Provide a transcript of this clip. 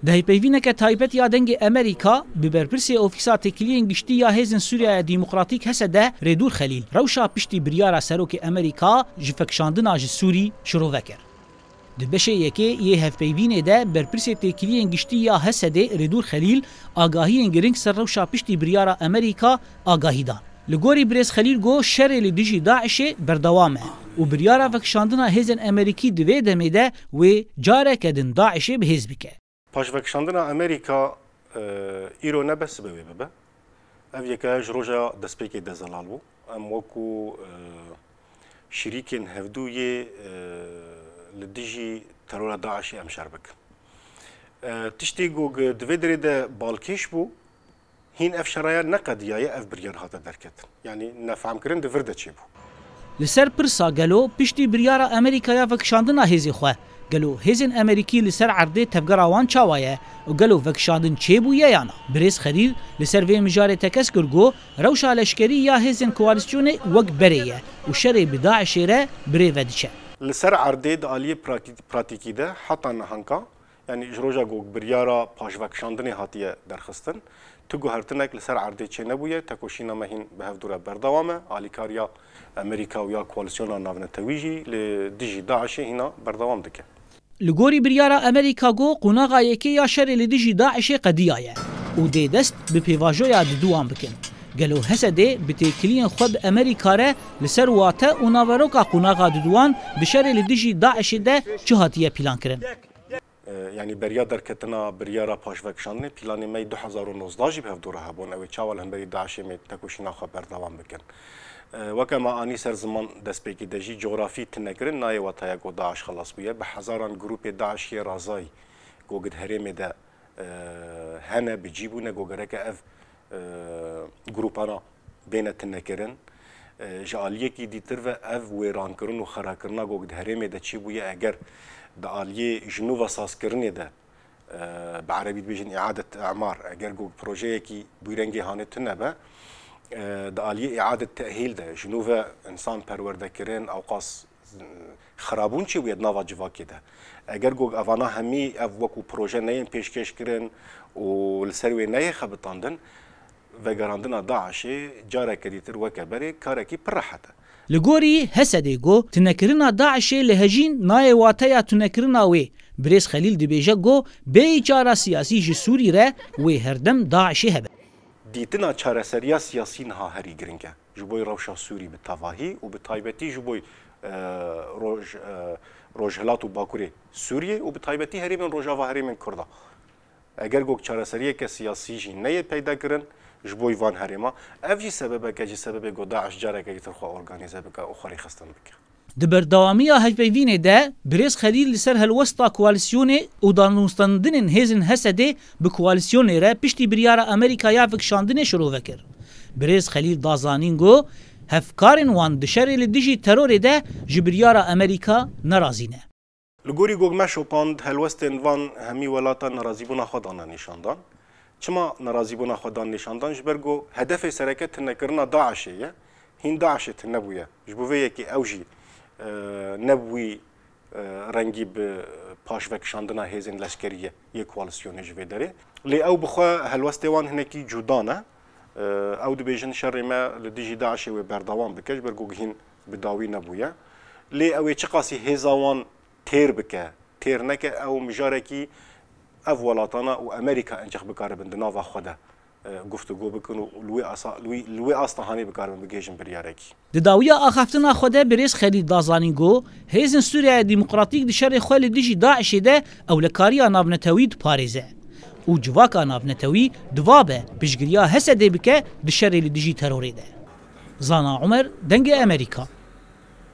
دهیپیوینه که تایبت یا دنگ امریکا به برپرسی اوفیسا تکلیین گشتی یا هیزن سوریه دیموکراتیک هسده ریدور خلیل روشا پشتی بریارا سروک امریکا جفکشاندنا سوری شروع وکر. دبشه یکی یه هفپیوینه ده برپرسی تکلیین گشتی یا هسده ریدور خلیل آگاهی انگرینگ سر روشا پشتی بریارا امریکا آگاهی دان. لگوری برز خلیل گو شر لدیجی داعش بردوامه و بریارا وکشاندنا هیزن امریکی دوی دمیده و جاره کدن داعش به هیز بکه. پاشوکشاندنا امریکا ایرو نبس بوی ببه. اف یکایش روژا دسپیکی دزلال بو. ام وکو شریکین هفدوی لدیجی ترور داعشی ام شربک. تشتی گوگ دوی درید بالکیش بو. هین اف شرایط نقدیه اف بریار هاتا درکت. یعنی نفهم کرن دورده چی بو. لسر پرسا گلو پشتی بریارا امریکا وکشاندنا هیزی خواه. گلو هیزن امریکی لسر عرضه تفگراوان چاوایه و گلو وکشاندن چه بویه یانا. برز خلیل لسر وی مجاره تکس کرگو روشا لشکری یا هیزن کوالسیون وک بریه و شر بداعش ره بری ودیچه. لسر عرضه دالی پراتیکی ده حتی نهانکا یعنی جروجا گوگ بریارا پاش وکشاندنی هاتیه درخستن تو گوهرتنک لسر عرضه چه نبویه تکوشینا مهین به هفدوره بردوامه آلیکاریا امریکا و یا کوالسیون ناونتویجی لدیجی داعش هنا بردوام دکه. لگوری بریارا امریکا گو قناغا یکی یا شر لدیجی داعش قدیایه و دی دست به پیواجویا دوام بکن. گلو هسده به تکلیین خود امریکا ره لسر واته و ناوروکا قناغا دوان بشر لدیجی داعش ده چهاتیه پیلان کرن. یعنی بریا درکتنا بریارا پاشوکشاندنی پیلانی می 2019 جی به هفدوره هبون اوی چاول هم بری داعش می تکوشینا خبر دوام بکن. وكما آنی سر زمان دست پیکی دژی جغرافی تنکرن نای واتایا گو داعش خلاص بیه به هزاران گروپ داعشی رازای گوگد هرم ده هنه بجیبونه گوگره که اف گروپانا بین تنکرن جالیه کی دیتر و اف ویران کرن و خرا کرنا گوگد هرم ده چی بویه اگر دالیه جنوب اساس کرنه ده بعربی بیشن اعاده اعمار اگر گوگ پروژه کی بیرنگی هانه تنبه دالیه اعاده تأهیل ده جنوب انسان پرورده کرن اوقاس خرابون چی وید نوا جواکی ده اگر گوگ اوانا همی اف وکو پروژه نیم پیشکش کرن و لسروی نی خبطاندن و گراندنا داعشی جاره کدیتر وکبری کارکی پرحته لگوری هسده گو تنکرنا داعشی لهجین نای واتیا تنکرنا وی برز خلیل دبیجه گو بی چاره سیاسی جی سوری ره وی هردم داعشی هبه دیتنا چارەسەریya سیاسی نها هەری گرنگە ji بۆی ڕەوشە سووری bi tevahî û bi taybetî ji بۆی rojhilat û Bakurê Sûriyê û bi taybetî herêmên Rojava herêmên Kurda eger gog çareseriyeke siyasî jî neyê peyda kirin ji بۆی van herêma ev jî sebebeke ji sebebê got Daeş careke îtir xwe organîze bike û xwarî xistin bike. Di berdawamiya hevpeyvînê de Birêz Xelîl li ser helwesta koalîsyonê û danûstandinên hêzên Hesedê bi koalîsyonê re piştî biryara Amerîkaya vekşandinê şiro vekir. Birêz Xelîl dazanîn got hevkarên wan di şerê li dijî terorê de ji biryara Amerîka nerazî ne. Li gorî gog me şopand helwestên van hemî welatan nerazîbûna xwe dana nîşandan. Çima nerazîbûna xwe dan nîşandan ji ber got hedefê sereke tinekirina Daişê ye hîn Daişê tinebûye ji bo vê yekî ew jî nebûî rengî bi paşvekşandina hêzên leşkerî yê koalîsyonê ji vê derê lê ew bi xwe helwestê wan hinekî cuda ne ew dibêjin şerê me li dijî Daişê wê berdewam bike ji ber got hîn bi dawî nebûye lê ew ê çi qasî hêza wan têr bike têr neke ew mijarekî ev welatana û Amerîka encex bikaribin di nava xwe de گفتگو بکن و لوی آستانهانی بکارم بگیجن بریارکی. داویا آخفتنا خدا برز خیلی دازانی گو هیزن سوریه دموکراتیک دشار خالی دیجی داعش ده اولکاریا نابنتوید پاریزه. و جواکا نابنتوی دوابه بجگریا هسته بکه دشار دیجی تروری ده. زانا عمر دنگ امریکا.